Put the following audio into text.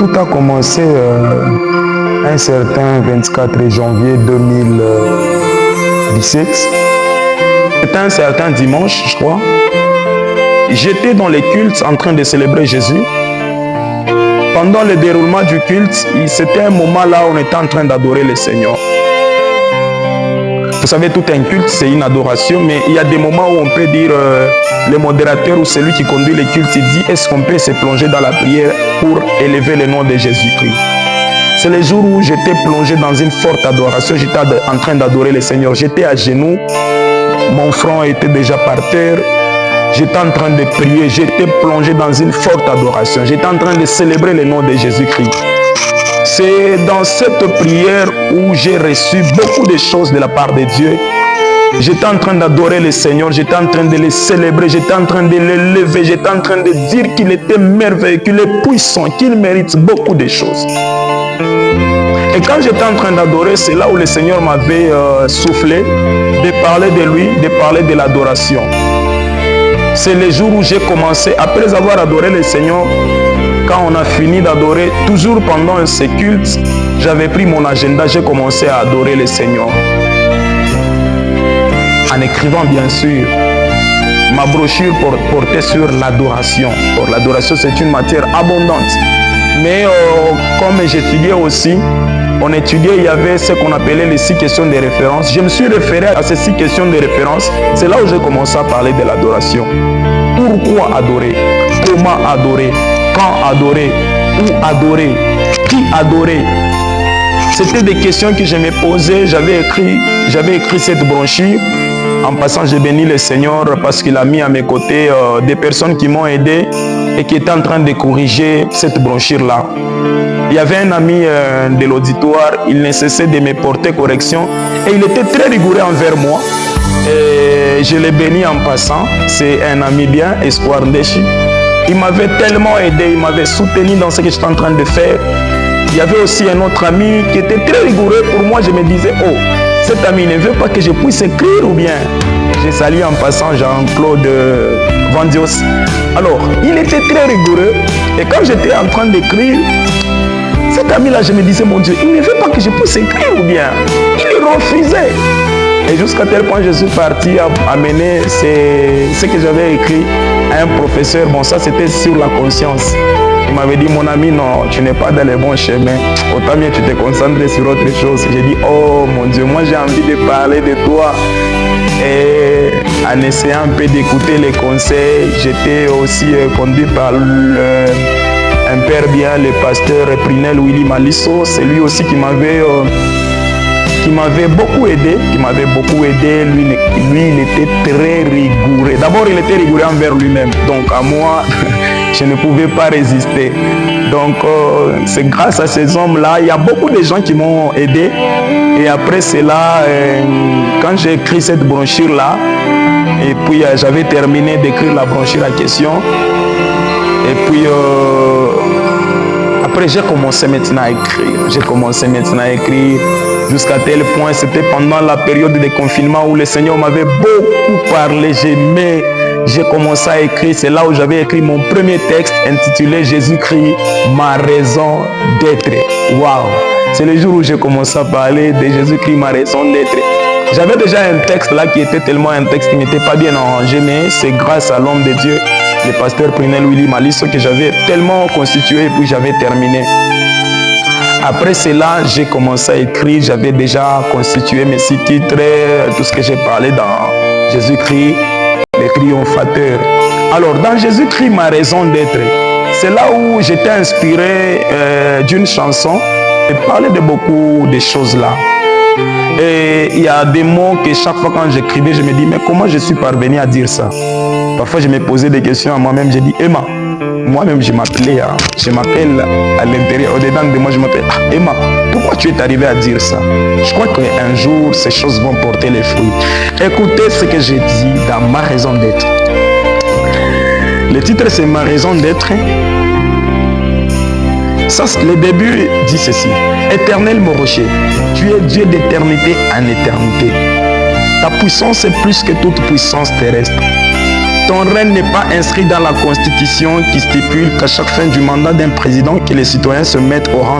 tout a commencé un certain 24 janvier 2017. C'était un certain dimanche, je crois. J'étais dans les cultes en train de célébrer Jésus. Pendant le déroulement du culte, c'était un moment là où on était en train d'adorer le Seigneur. Vous savez, tout un culte, c'est une adoration, mais il y a des moments où on peut dire, le modérateur ou celui qui conduit le culte, il dit, est-ce qu'on peut se plonger dans la prière pour élever le nom de Jésus-Christ? C'est le jour où j'étais plongé dans une forte adoration, j'étais en train d'adorer le Seigneur. J'étais à genoux, mon front était déjà par terre, j'étais en train de prier, j'étais plongé dans une forte adoration, j'étais en train de célébrer le nom de Jésus-Christ. C'est dans cette prière où j'ai reçu beaucoup de choses de la part de Dieu. J'étais en train d'adorer le Seigneur, j'étais en train de le célébrer, j'étais en train de l'élever, j'étais en train de dire qu'il était merveilleux, qu'il est puissant, qu'il mérite beaucoup de choses. Et quand j'étais en train d'adorer, c'est là où le Seigneur m'avait soufflé de parler de lui, de parler de l'adoration. C'est le jour où j'ai commencé, après avoir adoré le Seigneur, quand on a fini d'adorer, toujours pendant ce culte, j'avais pris mon agenda, j'ai commencé à adorer le Seigneur. En écrivant bien sûr, ma brochure portait sur l'adoration. Pour l'adoration, c'est une matière abondante. Mais comme j'étudiais aussi, on étudiait, il y avait ce qu'on appelait les 6 questions de référence. Je me suis référé à ces 6 questions de référence. C'est là où j'ai commencé à parler de l'adoration. Pourquoi adorer? Comment adorer? Quand adorer? Où adorer? Qui adorer? C'était des questions que je me posais. J'avais écrit cette brochure. En passant, j'ai béni le Seigneur parce qu'il a mis à mes côtés des personnes qui m'ont aidé et qui étaient en train de corriger cette brochure-là. Il y avait un ami de l'auditoire, il ne cessait de me porter correction et il était très rigoureux envers moi. Et je l'ai béni en passant. C'est un ami bien, Espoir Ndeshi. Il m'avait tellement aidé, il m'avait soutenu dans ce que j'étais en train de faire. Il y avait aussi un autre ami qui était très rigoureux pour moi. Je me disais, oh, cet ami ne veut pas que je puisse écrire ou bien. J'ai salué en passant Jean-Claude Vandios. Alors, il était très rigoureux. Et quand j'étais en train d'écrire, cet ami-là, je me disais, mon Dieu, il ne veut pas que je puisse écrire ou bien. Il refusait. Et jusqu'à tel point, je suis parti amener ce que j'avais écrit à un professeur. Bon, ça, c'était sur la conscience. Il m'avait dit, mon ami, non, tu n'es pas dans le bon chemin. Autant mieux tu te concentres sur autre chose. J'ai dit, oh mon Dieu, moi j'ai envie de parler de toi. Et en essayant un peu d'écouter les conseils, j'étais aussi conduit par un père bien, le pasteur Prinel Willy Malisso. C'est lui aussi qui m'avait beaucoup aidé, Lui, il était très rigoureux. D'abord, il était rigoureux envers lui-même. Donc, à moi, je ne pouvais pas résister. Donc, c'est grâce à ces hommes-là. Il y a beaucoup de gens qui m'ont aidé. Et après cela, quand j'ai écrit cette brochure-là, et puis j'avais terminé d'écrire la brochure en question, et puis après j'ai commencé maintenant à écrire. Jusqu'à tel point, c'était pendant la période de confinement où le Seigneur m'avait beaucoup parlé. J'ai commencé à écrire. C'est là où j'avais écrit mon premier texte intitulé Jésus-Christ, ma raison d'être. Waouh! C'est le jour où j'ai commencé à parler de Jésus-Christ, ma raison d'être. J'avais déjà un texte là qui était tellement un texte qui n'était pas bien arrangé, mais c'est grâce à l'homme de Dieu, le pasteur Prinel Willy Malisso, que j'avais tellement constitué et puis j'avais terminé. Après cela, j'ai commencé à écrire, j'avais déjà constitué mes 6 titres, tout ce que j'ai parlé dans Jésus-Christ, le triomphateur. Alors, dans Jésus-Christ, ma raison d'être, c'est là où j'étais inspiré d'une chanson et parlait de beaucoup de choses là. Et il y a des mots que chaque fois quand j'écrivais, je me dis, mais comment je suis parvenu à dire ça? Parfois, je me posais des questions à moi-même, j'ai dit, Emma. Moi-même, je m'appelle à l'intérieur, au-dedans de moi, je m'appelle Emma. Pourquoi tu es arrivé à dire ça? Je crois qu'un jour, ces choses vont porter les fruits. Écoutez ce que j'ai dit dans ma raison d'être. Le titre, c'est ma raison d'être. Ça, le début dit ceci. Éternel mon rocher, tu es Dieu d'éternité en éternité. Ta puissance est plus que toute puissance terrestre. ton règne n'est pas inscrit dans la Constitution qui stipule qu'à chaque fin du mandat d'un président, que les citoyens se mettent au rang